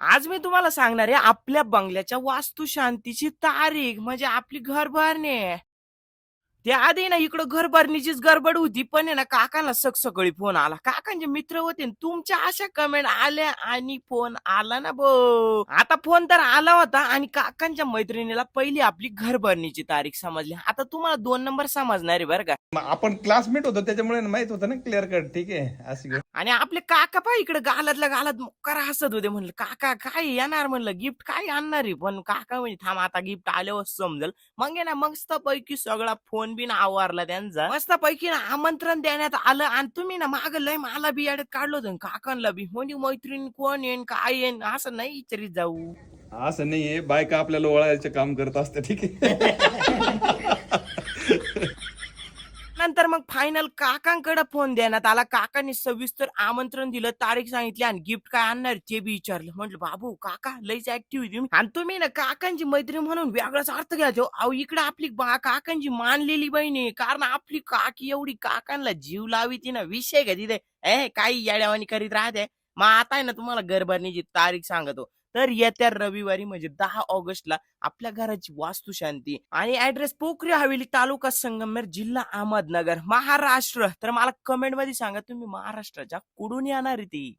आज मी तुम्हाला सांगणार आहे आपल्या बंगल्याच्या वास्तुशांतीची तारीख म्हणजे आपली घर भरणे. त्याआधी ना इकडं घर भरणीचीच गडबड होती, पण आहे ना काकांना सकाळी फोन आला. काकांचे मित्र होते न तुमच्या अशा कमेंट आल्या आणि फोन आला ना भाऊ. आता फोन तर आला होता आणि काकांच्या मैत्रिणीला पहिली आपली घर भरणीची तारीख समजली. आता तुम्हाला 2 नंबर समजणार आहे बरं का. आपण क्लासमेट होतो त्याच्यामुळे माहित होतं ना क्लिअर कट. ठीक आहे अशी गोष्ट. आणि आपले काका पहा इकडे गालातल्या गालात मोक्कार हसत होते. म्हणलं काका काय येणार, म्हणलं गिफ्ट काय आणणार आहे, पण काका म्हणजे थांब आता गिफ्ट आल्यावर समजल. मग आहे ना मस्त पैकी सगळा फोन बिन आवरला त्यांचा, मस्त पैकी ना आमंत्रण देण्यात आलं. आणि तुम्ही ना माग लय मला बी अडत काढलं होतं काकांना बी, म्हणजे मैत्रीण कोण येईन काय येईन असं नाही विचारित जाऊ. असं नाहीये, बायका आपल्याला ओळायचं काम करत असते. ठीक आहे. नंतर मग फायनल काकांकडे फोन देण्यात आला. काकांनी सविस्तर आमंत्रण दिलं, तारीख सांगितली आणि गिफ्ट काय आणणार ते बी विचारलं. म्हटलं बाबू काका लईच ऍक्टिव्ह तुम्ही, आणि तुम्ही ना काकांची मैत्रीण म्हणून वेगळाच अर्थ घ्यायचो. अहो इकडे आपली काकांची मानलेली बहीण आहे, कारण आपली काकी एवढी काकांना जीव लावी ती ना विषय का तिथे काही येड्यावानी करीत राहते. मग आता आहे ना तुम्हाला घरभरणीची तारीख सांगतो. तर येत्या रविवारी म्हणजे 10 ऑगस्टला आपल्या घराची वास्तुशांती आणि ऍड्रेस पोखरी हवेली, तालुका संगमनेर, जिल्हा अहमदनगर, महाराष्ट्र. तर मला कमेंट मध्ये सांगा तुम्ही महाराष्ट्राच्या कुठून येणार आहे ती.